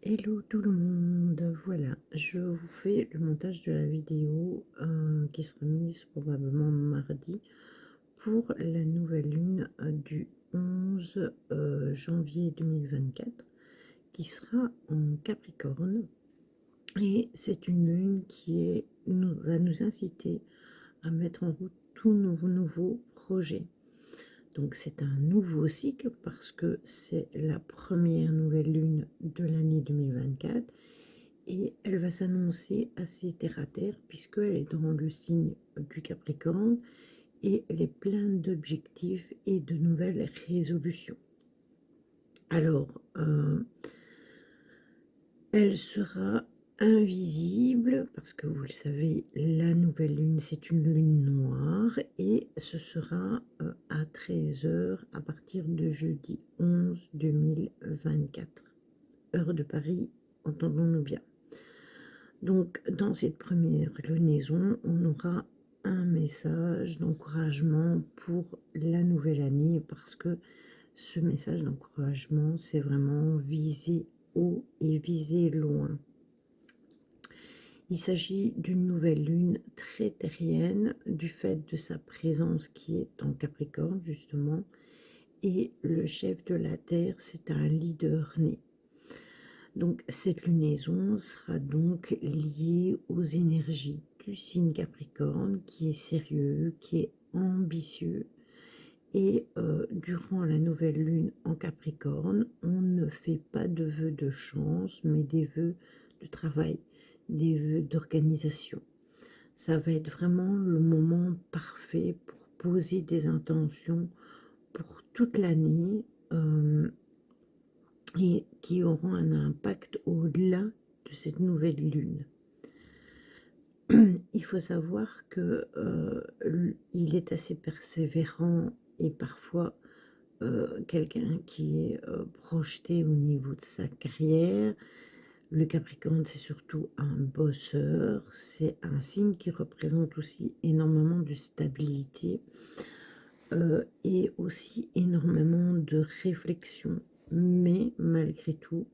Hello tout le monde, voilà, je vous fais le montage de la vidéo qui sera mise probablement mardi pour la nouvelle lune du 11 janvier 2024 qui sera en Capricorne et c'est une lune va nous inciter à mettre en route tous nos nouveaux projets. Donc c'est un nouveau cycle parce que c'est la première nouvelle lune de l'année 2024 et elle va s'annoncer assez terre à terre puisqu'elle est dans le signe du Capricorne et elle est pleine d'objectifs et de nouvelles résolutions. Alors, elle sera invisible parce que vous le savez, la nouvelle lune, c'est une lune noire et ce sera à 13 h à partir de jeudi 11 2024, heure de Paris, entendons-nous bien. Donc, dans cette première lunaison, on aura un message d'encouragement pour la nouvelle année parce que ce message d'encouragement, c'est vraiment viser haut et viser loin. Il s'agit d'une nouvelle lune très terrienne du fait de sa présence qui est en Capricorne justement, et le chef de la Terre, c'est un leader né. Donc cette lunaison sera donc liée aux énergies du signe Capricorne qui est sérieux, qui est ambitieux. Et durant la nouvelle lune en Capricorne, on ne fait pas de vœux de chance, mais des vœux de travail, des vœux d'organisation. Ça va être vraiment le moment parfait pour poser des intentions pour toute l'année et qui auront un impact au-delà de cette nouvelle lune. Il faut savoir que il est assez persévérant et parfois quelqu'un qui est projeté au niveau de sa carrière. Le Capricorne, c'est surtout un bosseur, c'est un signe qui représente aussi énormément de stabilité et aussi énormément de réflexion. Mais malgré tout,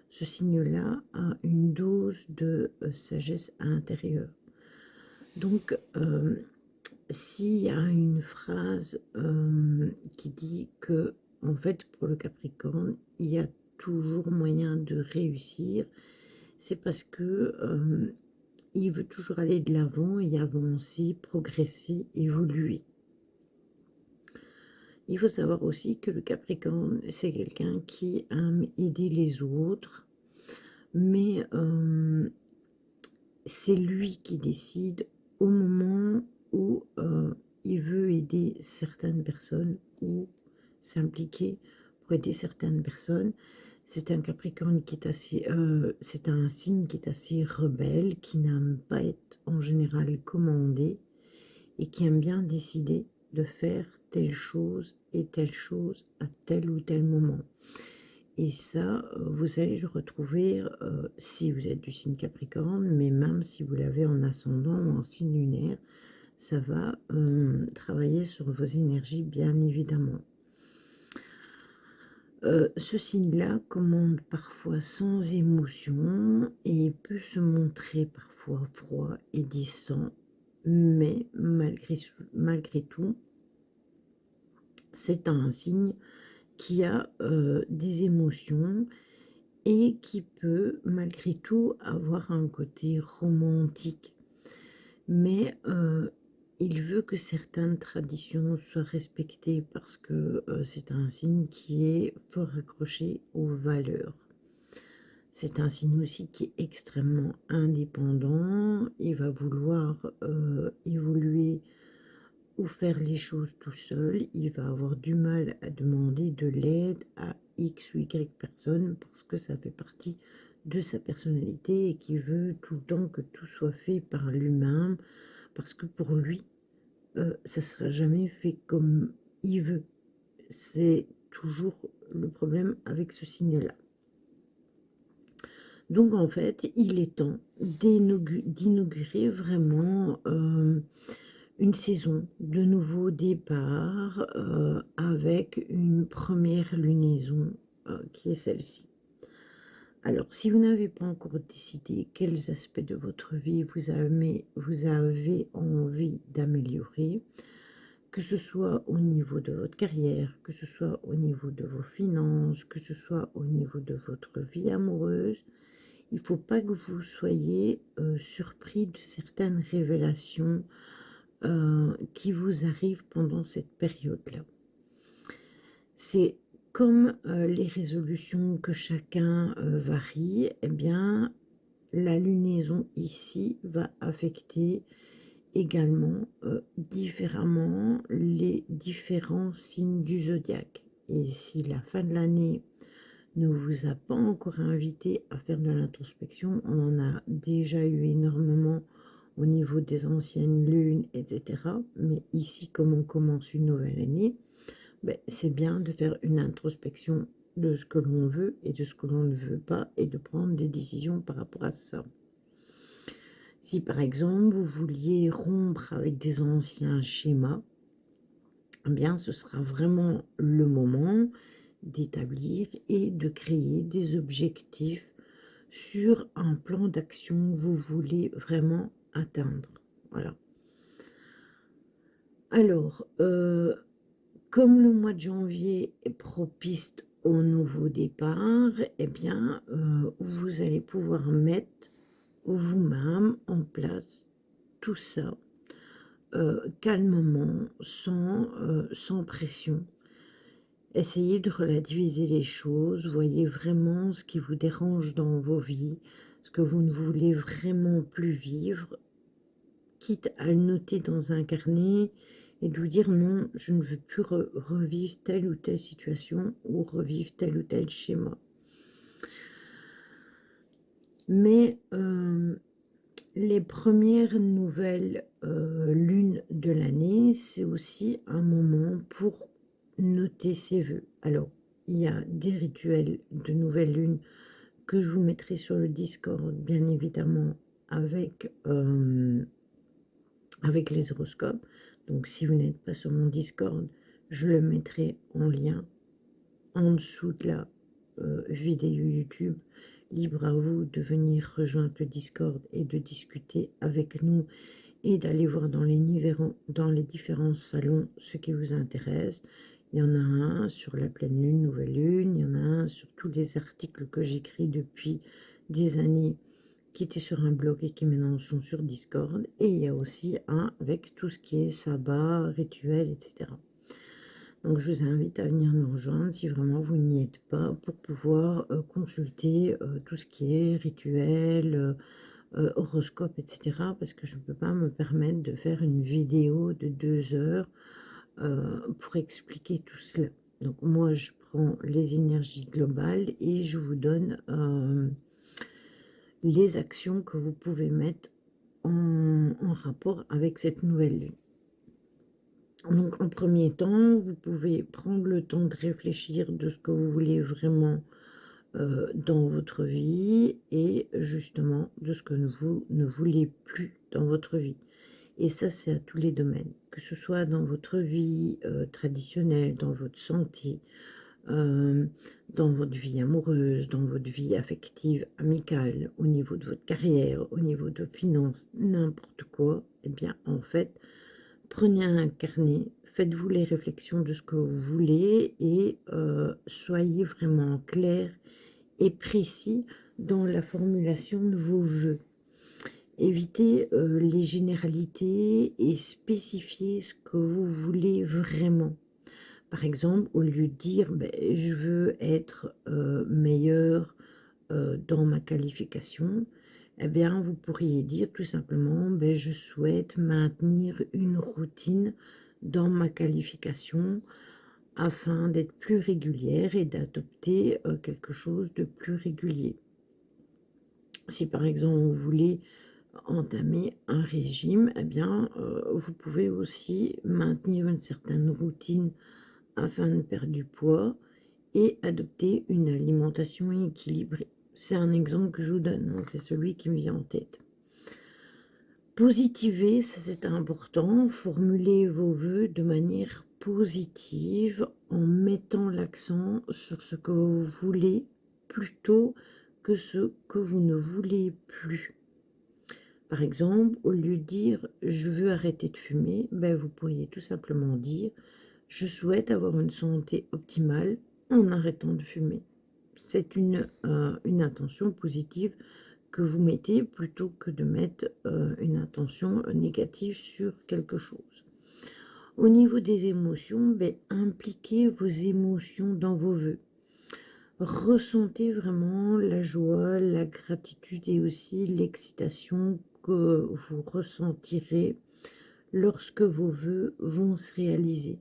ce signe-là a une dose de sagesse intérieure. Donc, s'il y a une phrase qui dit que, en fait, pour le Capricorne, il y a toujours moyen de réussir, c'est parce que il veut toujours aller de l'avant et avancer, progresser, évoluer. Il faut savoir aussi que le Capricorne, c'est quelqu'un qui aime aider les autres, mais c'est lui qui décide au moment où il veut aider certaines personnes ou s'impliquer pour aider certaines personnes. C'est un Capricorne qui est assez, c'est un signe qui est assez rebelle, qui n'aime pas être en général commandé et qui aime bien décider de faire telle chose et telle chose à tel ou tel moment. Et ça, vous allez le retrouver si vous êtes du signe Capricorne, mais même si vous l'avez en ascendant ou en signe lunaire, ça va travailler sur vos énergies, bien évidemment. Ce signe-là commande parfois sans émotion et peut se montrer parfois froid et distant, mais malgré tout, c'est un signe qui a des émotions et qui peut malgré tout avoir un côté romantique. Mais il veut que certaines traditions soient respectées parce que c'est un signe qui est fort accroché aux valeurs. C'est un signe aussi qui est extrêmement indépendant. Il va vouloir évoluer ou faire les choses tout seul. Il va avoir du mal à demander de l'aide à X ou Y personnes parce que ça fait partie de sa personnalité et qui veut tout le temps que tout soit fait par lui-même parce que pour lui, ça ne sera jamais fait comme il veut. C'est toujours le problème avec ce signe-là. Donc en fait, il est temps d'inaugurer vraiment une saison de nouveaux départs avec une première lunaison qui est celle-ci. Alors, si vous n'avez pas encore décidé quels aspects de votre vie vous avez envie d'améliorer, que ce soit au niveau de votre carrière, que ce soit au niveau de vos finances, que ce soit au niveau de votre vie amoureuse, il ne faut pas que vous soyez surpris de certaines révélations qui vous arrivent pendant cette période-là. C'est comme les résolutions que chacun varie, eh bien, la lunaison ici va affecter également différemment les différents signes du zodiaque. Et si la fin de l'année ne vous a pas encore invité à faire de l'introspection, on en a déjà eu énormément au niveau des anciennes lunes, etc. Mais ici, comme on commence une nouvelle année, ben, c'est bien de faire une introspection de ce que l'on veut et de ce que l'on ne veut pas et de prendre des décisions par rapport à ça. Si par exemple vous vouliez rompre avec des anciens schémas, eh bien ce sera vraiment le moment d'établir et de créer des objectifs sur un plan d'action que vous voulez vraiment atteindre. Voilà. Alors, comme le mois de janvier est propice au nouveau départ, eh bien, vous allez pouvoir mettre vous-même en place tout ça calmement, sans pression. Essayez de relativiser les choses, voyez vraiment ce qui vous dérange dans vos vies, ce que vous ne voulez vraiment plus vivre, quitte à le noter dans un carnet et de vous dire non, je ne veux plus revivre telle ou telle situation ou revivre tel ou tel schéma. Mais les premières nouvelles lunes de l'année, c'est aussi un moment pour noter ses vœux. Alors, il y a des rituels de nouvelle lune que je vous mettrai sur le Discord, bien évidemment, avec les horoscopes. Donc, si vous n'êtes pas sur mon Discord, je le mettrai en lien en dessous de la vidéo YouTube. Libre à vous de venir rejoindre le Discord et de discuter avec nous et d'aller voir dans les différents salons ce qui vous intéresse. Il y en a un sur la pleine lune, nouvelle lune, il y en a un sur tous les articles que j'écris depuis des années qui étaient sur un blog et qui maintenant sont sur Discord. Et il y a aussi un avec tout ce qui est sabbat, rituel, etc. Donc je vous invite à venir nous rejoindre si vraiment vous n'y êtes pas pour pouvoir consulter tout ce qui est rituel, horoscope, etc. Parce que je ne peux pas me permettre de faire une vidéo de 2 heures pour expliquer tout cela. Donc moi, je prends les énergies globales et je vous donne les actions que vous pouvez mettre en rapport avec cette nouvelle lune. Donc en premier temps, vous pouvez prendre le temps de réfléchir de ce que vous voulez vraiment dans votre vie et justement de ce que vous ne voulez plus dans votre vie. Et ça, c'est à tous les domaines, que ce soit dans votre vie traditionnelle, dans votre santé, dans votre vie amoureuse, dans votre vie affective, amicale, au niveau de votre carrière, au niveau de finances, n'importe quoi. Eh bien, en fait, prenez un carnet, faites-vous les réflexions de ce que vous voulez et soyez vraiment clair et précis dans la formulation de vos vœux. Évitez les généralités et spécifiez ce que vous voulez vraiment. Par exemple, au lieu de dire ben, je veux être meilleur dans ma qualification, eh bien, vous pourriez dire tout simplement ben, je souhaite maintenir une routine dans ma qualification afin d'être plus régulière et d'adopter quelque chose de plus régulier. Si par exemple vous voulez entamer un régime, eh bien vous pouvez aussi maintenir une certaine routine afin de perdre du poids et adopter une alimentation équilibrée. C'est un exemple que je vous donne, hein, c'est celui qui me vient en tête. Positiver, c'est important, formuler vos vœux de manière positive en mettant l'accent sur ce que vous voulez plutôt que ce que vous ne voulez plus. Par exemple, au lieu de dire: «Je veux arrêter de fumer», ben, vous pourriez tout simplement dire: «Je souhaite avoir une santé optimale en arrêtant de fumer». C'est une intention positive que vous mettez plutôt que de mettre, une intention, négative sur quelque chose. Au niveau des émotions, beh, impliquez vos émotions dans vos vœux. Ressentez vraiment la joie, la gratitude et aussi l'excitation que vous ressentirez lorsque vos vœux vont se réaliser.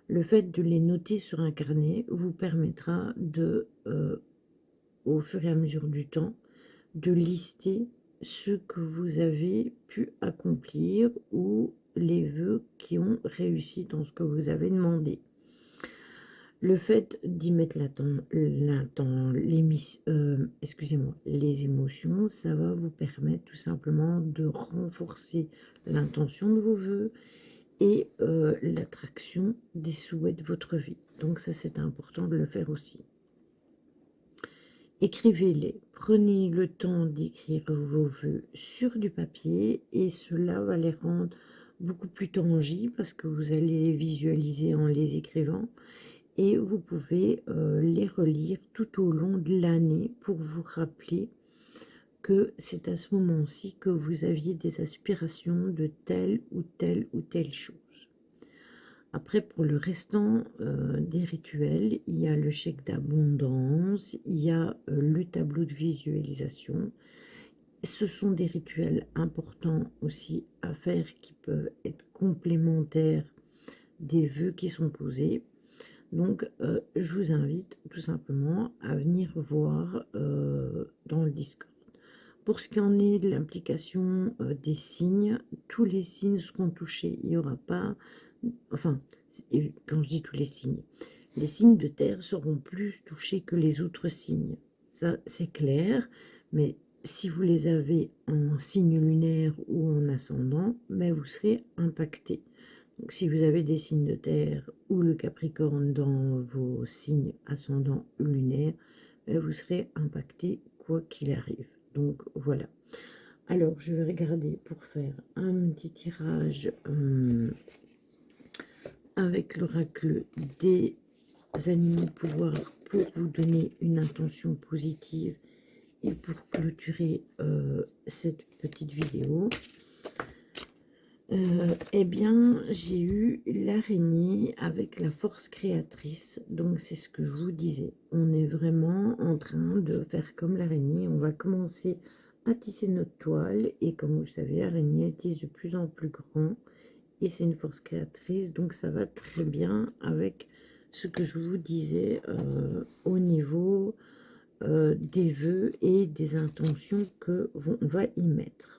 Le fait de les noter sur un carnet vous permettra de, au fur et à mesure du temps, de lister ce que vous avez pu accomplir ou les vœux qui ont réussi dans ce que vous avez demandé. Le fait d'y mettre excusez-moi, les émotions, ça va vous permettre tout simplement de renforcer l'intention de vos vœux et l'attraction des souhaits de votre vie. Donc ça, c'est important de le faire aussi. Écrivez-les, prenez le temps d'écrire vos vœux sur du papier et cela va les rendre beaucoup plus tangibles parce que vous allez les visualiser en les écrivant et vous pouvez les relire tout au long de l'année pour vous rappeler que c'est à ce moment-ci que vous aviez des aspirations de telle ou telle ou telle chose. Après, pour le restant des rituels, il y a le chèque d'abondance, il y a le tableau de visualisation. Ce sont des rituels importants aussi à faire qui peuvent être complémentaires des vœux qui sont posés. Donc, je vous invite tout simplement à venir voir dans le Discord. Pour ce qui en est de l'implication des signes, tous les signes seront touchés. Il n'y aura pas, enfin, quand je dis tous les signes de terre seront plus touchés que les autres signes. Ça, c'est clair, mais si vous les avez en signe lunaire ou en ascendant, ben vous serez impacté. Donc, si vous avez des signes de terre ou le Capricorne dans vos signes ascendants ou lunaires, ben vous serez impacté quoi qu'il arrive. Donc voilà. Alors, je vais regarder pour faire un petit tirage avec l'oracle des animaux pouvoirs pour vous donner une intention positive et pour clôturer cette petite vidéo. Eh bien, j'ai eu l'araignée avec la force créatrice. Donc, c'est ce que je vous disais. On est vraiment en train de faire comme l'araignée. On va commencer à tisser notre toile. Et comme vous le savez, l'araignée, elle tisse de plus en plus grand. Et c'est une force créatrice. Donc, ça va très bien avec ce que je vous disais au niveau des vœux et des intentions qu'on va y mettre.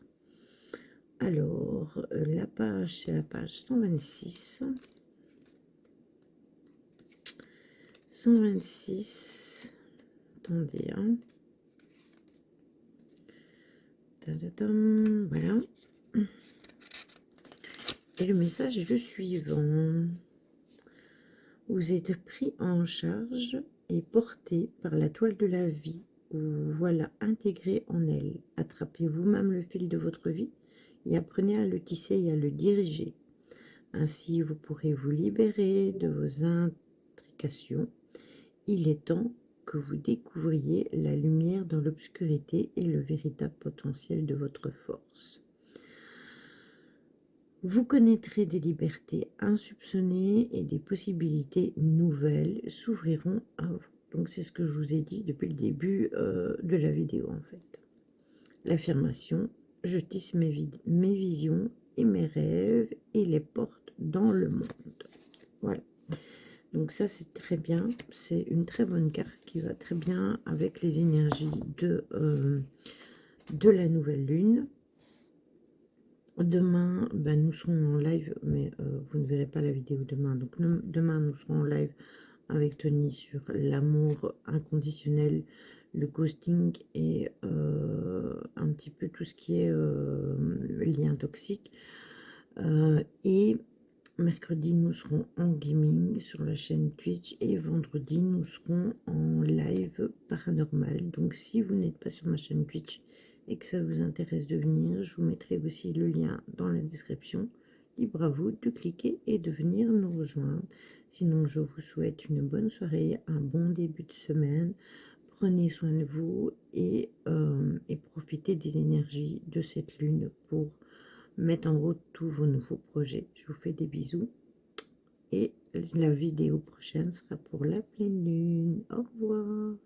Alors, la page, c'est la page 126. 126. Attendez, hein. Tadadam, voilà. Et le message est le suivant. Vous êtes pris en charge et porté par la toile de la vie. Vous voilà intégré en elle. Attrapez vous-même le fil de votre vie et apprenez à le tisser et à le diriger. Ainsi, vous pourrez vous libérer de vos intrications. Il est temps que vous découvriez la lumière dans l'obscurité et le véritable potentiel de votre force. Vous connaîtrez des libertés insoupçonnées et des possibilités nouvelles s'ouvriront à vous. Donc, c'est ce que je vous ai dit depuis le début de la vidéo, en fait. L'affirmation, je tisse mes visions et mes rêves et les porte dans le monde. Voilà. Donc ça, c'est très bien. C'est une très bonne carte qui va très bien avec les énergies de la nouvelle lune. Demain, ben, nous serons en live, mais vous ne verrez pas la vidéo demain. Donc demain, nous serons en live avec Tony sur l'amour inconditionnel, le ghosting et un petit peu tout ce qui est lien toxique. Et Mercredi, nous serons en gaming sur la chaîne Twitch et vendredi, nous serons en live paranormal. Donc, si vous n'êtes pas sur ma chaîne Twitch et que ça vous intéresse de venir, je vous mettrai aussi le lien dans la description. Libre à vous de cliquer et de venir nous rejoindre. Sinon, je vous souhaite une bonne soirée, un bon début de semaine. Prenez soin de vous et profitez des énergies de cette lune pour mettre en route tous vos nouveaux projets. Je vous fais des bisous et la vidéo prochaine sera pour la pleine lune. Au revoir.